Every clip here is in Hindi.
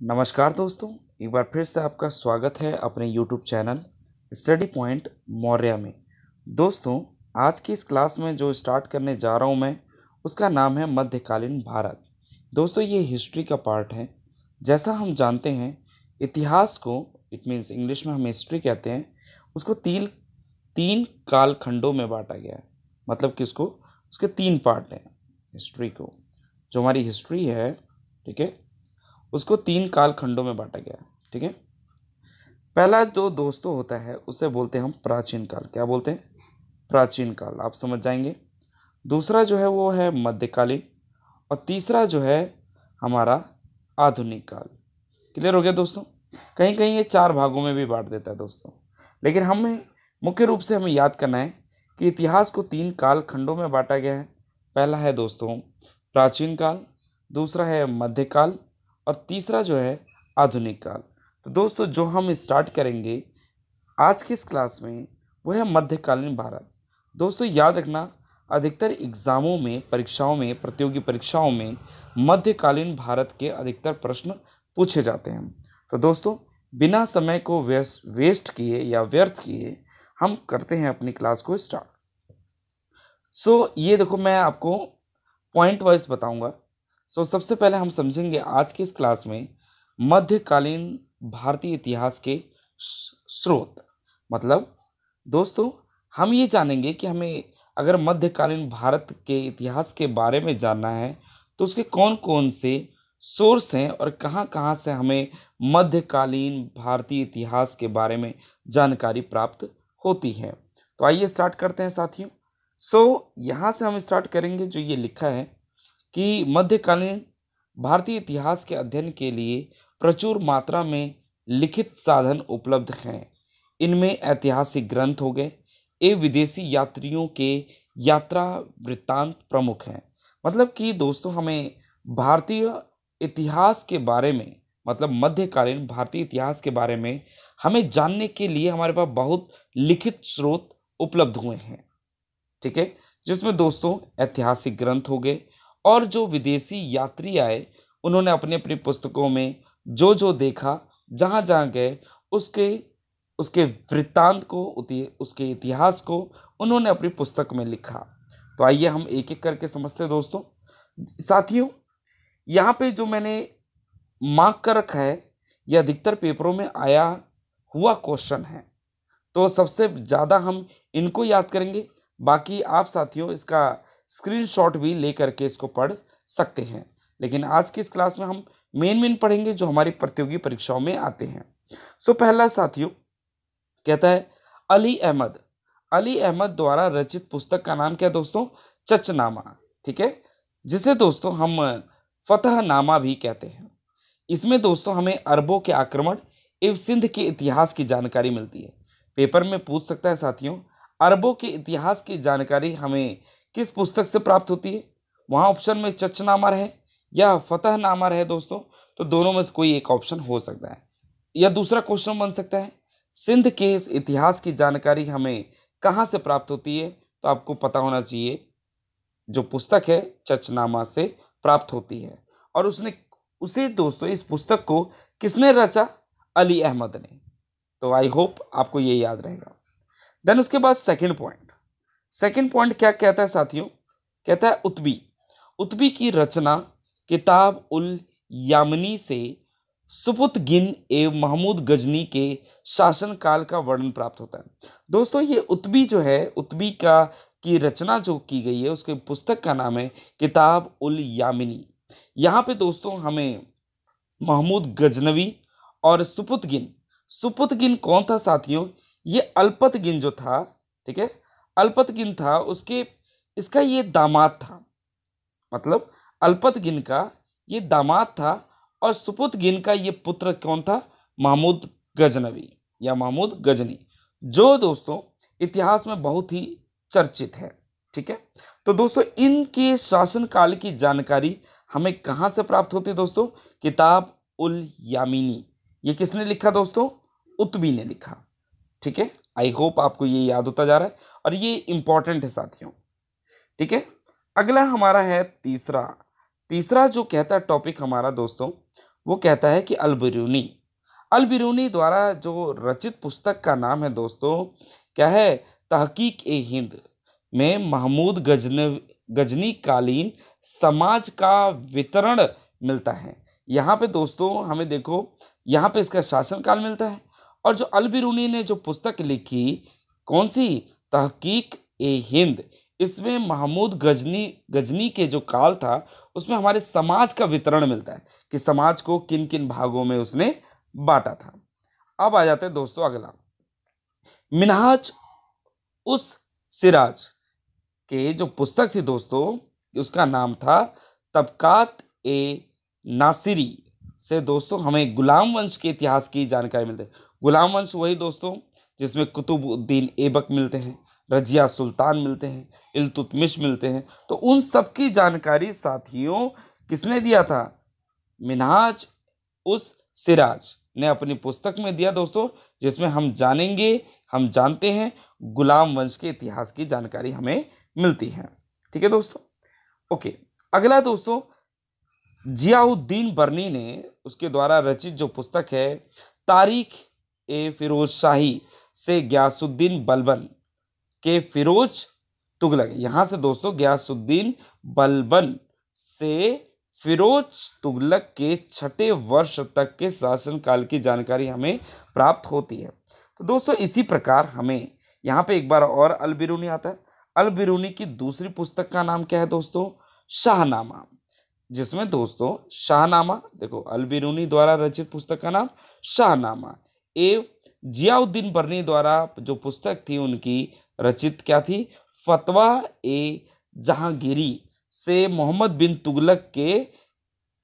नमस्कार दोस्तों, एक बार फिर से आपका स्वागत है अपने YouTube channel study point Maurya में। दोस्तों, आज की इस क्लास में जो स्टार्ट करने जा रहा हूँ मैं, उसका नाम है मध्यकालीन भारत। दोस्तों, ये हिस्ट्री का पार्ट है। जैसा हम जानते हैं, इतिहास को इट मीन्स इंग्लिश में हम हिस्ट्री कहते हैं, उसको तीन तीन कालखंडों में बांटा गया है। मतलब कि उसके तीन पार्ट हैं हिस्ट्री को। जो हमारी हिस्ट्री है, ठीक है, उसको तीन कालखंडों में बांटा गया है। ठीक है, पहला जो दोस्तों होता है उसे बोलते हैं हम प्राचीन काल। क्या बोलते हैं? प्राचीन काल, आप समझ जाएंगे। दूसरा जो है वो है मध्यकालीन, और तीसरा जो है हमारा आधुनिक काल। क्लियर हो गया दोस्तों? कहीं कहीं ये चार भागों में भी बांट देता है दोस्तों, लेकिन हमें याद करना है कि इतिहास को तीन काल खंडों में बांटा गया है। पहला है दोस्तों प्राचीन काल, दूसरा है मध्यकाल, और तीसरा जो है आधुनिक काल। तो दोस्तों, जो हम स्टार्ट करेंगे आज की इस क्लास में वो है मध्यकालीन भारत। दोस्तों याद रखना, अधिकतर एग्जामों में, परीक्षाओं में, प्रतियोगी परीक्षाओं में मध्यकालीन भारत के अधिकतर प्रश्न पूछे जाते हैं। तो दोस्तों, बिना समय को वेस्ट किए या व्यर्थ किए हम करते हैं अपनी क्लास को स्टार्ट। ये देखो, मैं आपको पॉइंट वाइज बताऊंगा। सबसे पहले हम समझेंगे आज की इस क्लास में मध्यकालीन भारतीय इतिहास के स्रोत। मतलब दोस्तों, हम ये जानेंगे कि हमें अगर मध्यकालीन भारत के इतिहास के बारे में जानना है तो उसके कौन कौन से सोर्स हैं और कहाँ कहाँ से हमें मध्यकालीन भारतीय इतिहास के बारे में जानकारी प्राप्त होती है। तो आइए स्टार्ट करते हैं साथियों। यहाँ से हम स्टार्ट करेंगे। जो ये लिखा है कि मध्यकालीन भारतीय इतिहास के अध्ययन के लिए प्रचुर मात्रा में लिखित साधन उपलब्ध हैं। इनमें ऐतिहासिक ग्रंथ हो गए एवं विदेशी यात्रियों के यात्रा वृत्तांत प्रमुख हैं। मतलब कि दोस्तों, हमें भारतीय इतिहास के बारे में, मतलब मध्यकालीन भारतीय इतिहास के बारे में हमें जानने के लिए हमारे पास बहुत लिखित स्रोत उपलब्ध हुए हैं। ठीक है, जिसमें दोस्तों ऐतिहासिक ग्रंथ हो गए, और जो विदेशी यात्री आए उन्होंने अपनी अपनी पुस्तकों में जो जो देखा, जहाँ जहाँ गए, उसके उसके वृत्तांत को, उसके इतिहास को उन्होंने अपनी पुस्तक में लिखा। तो आइए हम एक एक करके समझते हैं दोस्तों। साथियों, यहाँ पे जो मैंने मार्क कर रखा है, यह अधिकतर पेपरों में आया हुआ क्वेश्चन है। तो सबसे ज़्यादा हम इनको याद करेंगे। बाकी आप साथियों इसका स्क्रीनशॉट भी ले करके इसको पढ़ सकते हैं, लेकिन आज की इस क्लास में हम मेन पढ़ेंगे जो हमारी प्रतियोगी परीक्षाओं में आते हैं। पहला साथियों कहता है अली अहमद द्वारा रचित पुस्तक का नाम क्या है दोस्तों? चचनामा। ठीक है, जिसे दोस्तों हम फतहनामा भी कहते हैं। इसमें दोस्तों हमें अरबों के आक्रमण एवं सिंध के इतिहास की जानकारी मिलती है। पेपर में पूछ सकता है साथियों, अरबों के इतिहास की जानकारी हमें किस पुस्तक से प्राप्त होती है? वहाँ ऑप्शन में चचनामा रहे या फतहनामा रहे दोस्तों, तो दोनों में से कोई एक ऑप्शन हो सकता है। या दूसरा क्वेश्चन बन सकता है, सिंध के इतिहास की जानकारी हमें कहाँ से प्राप्त होती है? तो आपको पता होना चाहिए, जो पुस्तक है चचनामा से प्राप्त होती है। और उसे दोस्तों, इस पुस्तक को किसने रचा? अली अहमद ने। तो आई होप आपको ये याद रहेगा। देन उसके बाद सेकंड पॉइंट क्या कहता है साथियों? कहता है उत्बी की रचना किताब उल यामनी से सुपुतगिन एवं महमूद गजनी के शासनकाल का वर्णन प्राप्त होता है। दोस्तों, ये उत्बी जो है, उत्बी की रचना जो की गई है, उसके पुस्तक का नाम है किताब उल यामिनी। यहाँ पे दोस्तों हमें महमूद गजनवी और सुपुतगिन कौन था साथियों? ये अल्पतगिन जो था, ठीक है, अल्पतगिन था, इसका ये दामाद था। मतलब अल्पतगिन का ये दामाद था, और सुपुतगिन का ये पुत्र कौन था? महमूद गजनवी या महमूद गजनी, जो दोस्तों इतिहास में बहुत ही चर्चित है। ठीक है, तो दोस्तों इनके शासनकाल की जानकारी हमें कहाँ से प्राप्त होती है दोस्तों? किताब उल यामिनी। ये किसने लिखा दोस्तों? उत्बी ने लिखा। ठीक है, आई होप आपको ये याद होता जा रहा है, और ये इंपॉर्टेंट है साथियों। ठीक है, अगला हमारा है तीसरा जो कहता है टॉपिक हमारा दोस्तों, वो कहता है कि अल बिरूनी। अल बिरूनी द्वारा जो रचित पुस्तक का नाम है दोस्तों क्या है, तहकीक ए हिंद में महमूद गजनी कालीन समाज का वितरण मिलता है। यहाँ पे दोस्तों हमें देखो, यहाँ पे इसका शासनकाल मिलता है। और जो अल बिरूनी ने जो पुस्तक लिखी, कौन सी, तहकीक ए हिंद, इसमें महमूद गजनी के जो काल था उसमें हमारे समाज का वितरण मिलता है कि समाज को किन किन भागों में उसने बांटा था। अब आ जाते हैं दोस्तों अगला, मिनहाज उस सिराज के जो पुस्तक थी दोस्तों, उसका नाम था तबकात ए नासिरी से दोस्तों हमें गुलाम वंश के इतिहास की जानकारी मिलती है। गुलाम वंश वही दोस्तों जिसमें कुतुबुद्दीन ऐबक मिलते हैं, रजिया सुल्तान मिलते हैं, इल्तुतमिश मिलते हैं। तो उन सब की जानकारी साथियों किसने दिया था, मिनहाज उस सिराज ने अपनी पुस्तक में दिया दोस्तों, जिसमें हम जानते हैं गुलाम वंश के इतिहास की जानकारी हमें मिलती है। ठीक है दोस्तों, ओके। अगला दोस्तों, जियाउद्दीन बर्नी ने उसके द्वारा रचित जो पुस्तक है तारीख ए फिरोज शाही से गयासुद्दीन बलबन के फिरोज तुगलक, यहाँ से दोस्तों गयासुद्दीन बलबन से फिरोज तुगलक के 6ठे वर्ष तक के शासनकाल की जानकारी हमें प्राप्त होती है। तो दोस्तों इसी प्रकार हमें यहाँ पे एक बार और अल बिरूनी आता है। अल बिरूनी की दूसरी पुस्तक का नाम क्या है दोस्तों, शाहनामा, जिसमें दोस्तों शाहनामा, देखो अल बिरूनी द्वारा रचित पुस्तक का नाम शाहनामा। जियाउद्दीन बर्नी द्वारा जो पुस्तक थी उनकी रचित क्या थी, फतवा ए जहांगीरी से मोहम्मद बिन तुगलक के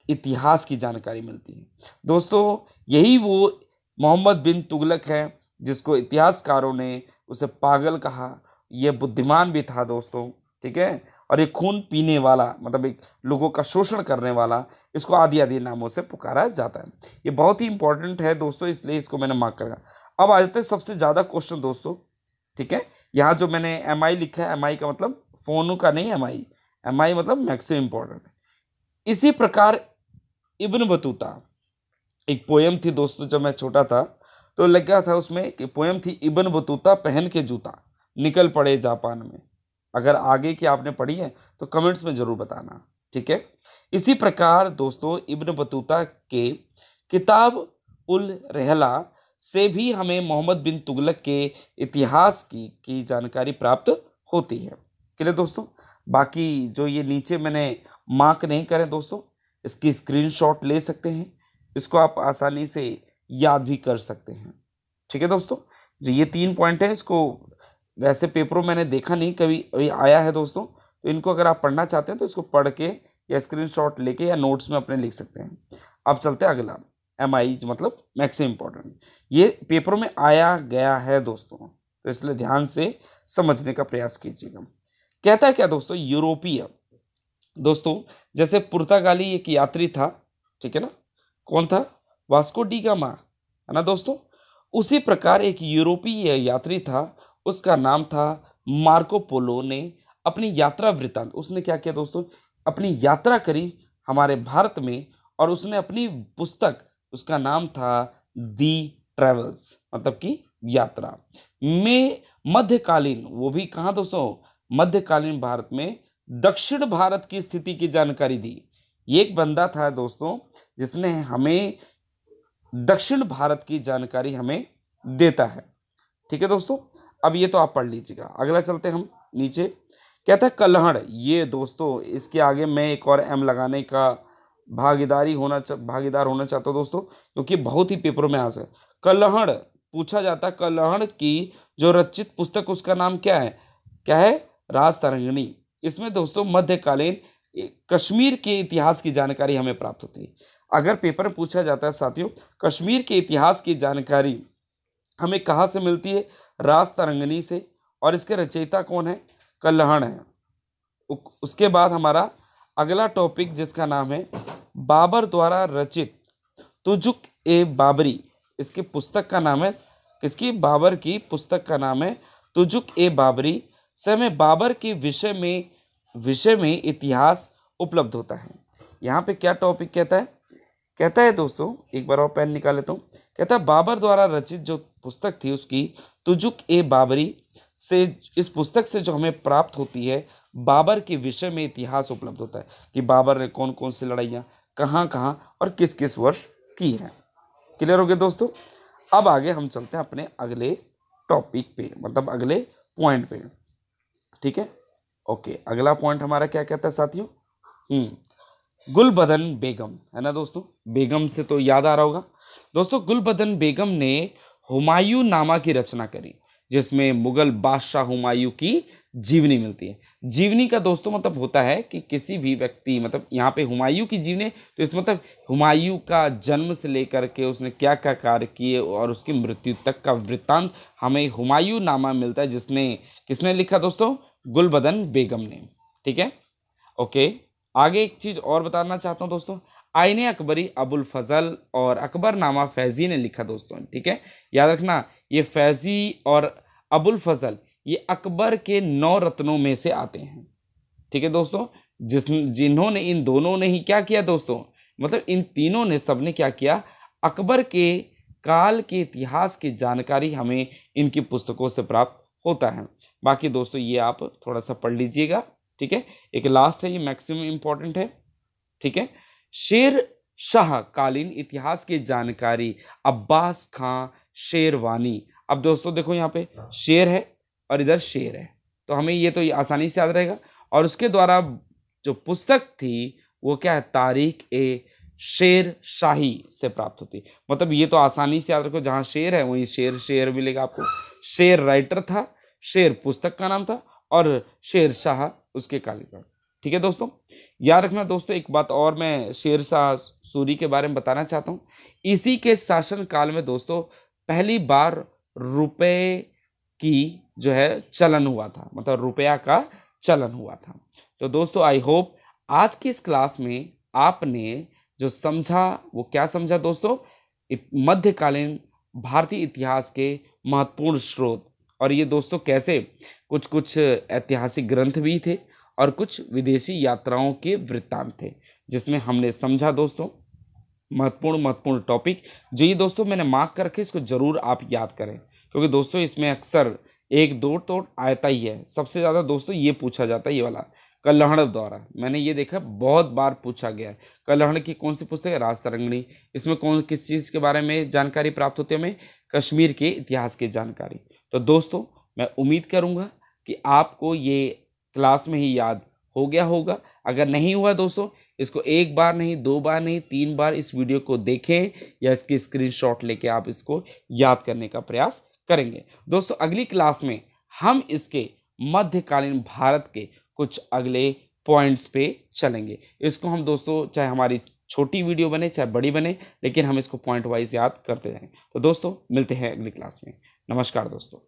इतिहास की जानकारी मिलती है। दोस्तों यही वो मोहम्मद बिन तुगलक है जिसको इतिहासकारों ने उसे पागल कहा, ये बुद्धिमान भी था दोस्तों, ठीक है, और ये खून पीने वाला, मतलब एक लोगों का शोषण करने वाला, इसको आदि आदि नामों से पुकारा जाता है। ये बहुत ही इंपॉर्टेंट है दोस्तों, इसलिए इसको मैंने मार्क करा। अब आ जाते हैं सबसे ज़्यादा क्वेश्चन दोस्तों, ठीक है। यहाँ जो मैंने MI लिखा है, MI का मतलब फोनू का नहीं, MI मतलब मैक्सिमम इंपॉर्टेंट है। इसी प्रकार इब्न बतूता, एक पोएम थी दोस्तों, जब मैं छोटा था तो लगा था उसमें कि पोएम थी, इब्न बतूता पहन के जूता निकल पड़े जापान में। अगर आगे की आपने पढ़ी है तो कमेंट्स में ज़रूर बताना, ठीक है। इसी प्रकार दोस्तों इब्न बतूता के किताब उल रहला से भी हमें मोहम्मद बिन तुगलक के इतिहास की जानकारी प्राप्त होती है। क्लियर दोस्तों, बाकी जो ये नीचे मैंने मार्क नहीं करे दोस्तों, इसकी स्क्रीनशॉट ले सकते हैं, इसको आप आसानी से याद भी कर सकते हैं। ठीक है दोस्तों, जो ये 3 पॉइंट है, इसको वैसे पेपरों मैंने देखा नहीं कभी, अभी आया है दोस्तों, तो इनको अगर आप पढ़ना चाहते हैं तो इसको पढ़ के या स्क्रीनशॉट लेके या नोट्स में अपने लिख सकते हैं। अब चलते हैं अगला, MI मतलब मैक्सिमम इम्पोर्टेंट, ये पेपरों में आया गया है दोस्तों, तो इसलिए ध्यान से समझने का प्रयास कीजिएगा। कहता है क्या दोस्तों, यूरोपीय दोस्तों, जैसे पुर्तगाली एक यात्री था, ठीक है ना, कौन था, वास्को डी गामा, है ना दोस्तों, उसी प्रकार एक यूरोपीय यात्री था, उसका नाम था मार्को पोलो ने अपनी यात्रा वृत्तांत, उसने क्या किया दोस्तों, अपनी यात्रा करी हमारे भारत में, और उसने अपनी पुस्तक, उसका नाम था दी ट्रेवल्स, मतलब कि यात्रा में मध्यकालीन, वो भी कहाँ दोस्तों, मध्यकालीन भारत में दक्षिण भारत की स्थिति की जानकारी दी। ये एक बंदा था दोस्तों जिसने हमें दक्षिण भारत की जानकारी हमें देता है। ठीक है दोस्तों, अब ये तो आप पढ़ लीजिएगा। अगला चलते हम नीचे, कहता है कल्हड़, ये दोस्तों इसके आगे मैं एक और M लगाने का भागीदार होना चाहता हूँ दोस्तों, क्योंकि बहुत ही पेपरों में आ सकता। कल्हड़ पूछा जाता है, कल्हड़ की जो रचित पुस्तक उसका नाम क्या है, राजतरंगिणी। इसमें दोस्तों मध्यकालीन कश्मीर के इतिहास की जानकारी हमें प्राप्त होती है। अगर पेपर में पूछा जाता है साथियों, कश्मीर के इतिहास की जानकारी हमें कहाँ से मिलती है, राजतरंगिणी से, और इसके रचयिता कौन है, कल्हड़ है। उसके बाद हमारा अगला टॉपिक जिसका नाम है बाबर द्वारा रचित तुजुक ए बाबरी, इसकी पुस्तक का नाम है, किसकी, बाबर की पुस्तक का नाम है तुजुक ए बाबरी से हमें बाबर के विषय में इतिहास उपलब्ध होता है। यहाँ पे क्या टॉपिक कहता है, कहता है दोस्तों, एक बार और पेन निकाल लेता हूँ। कहता है बाबर द्वारा रचित जो पुस्तक थी उसकी तुजुक ए बाबरी से, इस पुस्तक से जो हमें प्राप्त होती है बाबर के विषय में इतिहास उपलब्ध होता है कि बाबर ने कौन कौन सी लड़ाइयाँ कहाँ कहाँ और किस किस वर्ष की हैं। क्लियर हो गया दोस्तों। अब आगे हम चलते हैं अपने अगले टॉपिक पे, मतलब अगले पॉइंट पे। ठीक है, ओके। अगला पॉइंट हमारा क्या कहता है साथियों? गुलबदन बेगम, है ना दोस्तों। बेगम से तो याद आ रहा होगा दोस्तों, गुलबदन बेगम ने हुमायूं नामा की रचना करी, जिसमें मुगल बादशाह हुमायूं की जीवनी मिलती है। जीवनी का दोस्तों मतलब होता है कि किसी भी व्यक्ति, मतलब यहाँ पे हुमायूं की जीवनी, तो इस मतलब हुमायूं का जन्म से लेकर के उसने क्या क्या कार्य किए और उसकी मृत्यु तक का वृत्तांत हमें हुमायूं नामा मिलता है, जिसने किसने लिखा दोस्तों? गुलबदन बेगम ने। ठीक है, ओके। आगे एक चीज़ और बताना चाहता हूँ दोस्तों, आईने अकबरी अबुल फजल और अकबरनामा फैजी ने लिखा दोस्तों। ठीक है, याद रखना, ये फैजी और अबुल फजल ये अकबर के 9 रत्नों में से आते हैं। ठीक है दोस्तों, जिन्होंने, इन दोनों ने ही क्या किया दोस्तों, मतलब इन तीनों ने सबने क्या किया, अकबर के काल के इतिहास की जानकारी हमें इनकी पुस्तकों से प्राप्त होता है। बाकी दोस्तों ये आप थोड़ा सा पढ़ लीजिएगा। ठीक है, एक लास्ट है, ये मैक्सिमम इंपॉर्टेंट है। ठीक है, शेर शाह कालीन इतिहास की जानकारी अब्बास खां शेरवानी। अब दोस्तों देखो, यहाँ पे शेर है और इधर शेर है, तो हमें ये तो आसानी से याद रहेगा। और उसके द्वारा जो पुस्तक थी वो क्या है, तारीख ए शेर शाही से प्राप्त होती। मतलब ये तो आसानी से याद रखो, जहाँ शेर है वहीं शेर शेर मिलेगा आपको। शेर राइटर था, शेर पुस्तक का नाम था, और शेर शाह उसके कालीन। ठीक है दोस्तों, याद रखना दोस्तों। एक बात और मैं शेर शाह सूरी के बारे में बताना चाहता हूँ। इसी के शासन काल में दोस्तों पहली बार रुपए की जो है चलन हुआ था, मतलब रुपया का चलन हुआ था। तो दोस्तों आई होप आज की इस क्लास में आपने जो समझा वो क्या समझा दोस्तों, मध्यकालीन भारतीय इतिहास के महत्वपूर्ण स्रोत, और ये दोस्तों कैसे कुछ कुछ ऐतिहासिक ग्रंथ भी थे और कुछ विदेशी यात्राओं के वृत्तांत थे, जिसमें हमने समझा दोस्तों महत्वपूर्ण टॉपिक। जो ये दोस्तों मैंने मार्क कर रखे, इसको जरूर आप याद करें, क्योंकि दोस्तों इसमें अक्सर एक दो तो आता ही है। सबसे ज़्यादा दोस्तों ये पूछा जाता है, ये वाला कल्हड़ द्वारा, मैंने ये देखा बहुत बार पूछा गया है। कल्हड़ की कौन सी पुस्तक है? राजतरंगिणी। इसमें कौन किस चीज़ के बारे में जानकारी प्राप्त होती है हमें? कश्मीर के इतिहास की जानकारी। तो दोस्तों मैं उम्मीद करूँगा कि आपको ये क्लास में ही याद हो गया होगा। अगर नहीं हुआ दोस्तों, इसको एक बार नहीं, 2 बार नहीं, 3 बार इस वीडियो को देखें या इसकी स्क्रीनशॉट लेके आप इसको याद करने का प्रयास करेंगे। दोस्तों अगली क्लास में हम इसके मध्यकालीन भारत के कुछ अगले पॉइंट्स पे चलेंगे। इसको हम दोस्तों, चाहे हमारी छोटी वीडियो बने चाहे बड़ी बने, लेकिन हम इसको पॉइंट वाइज याद करते जाएंगे। तो दोस्तों मिलते हैं अगली क्लास में। नमस्कार दोस्तों।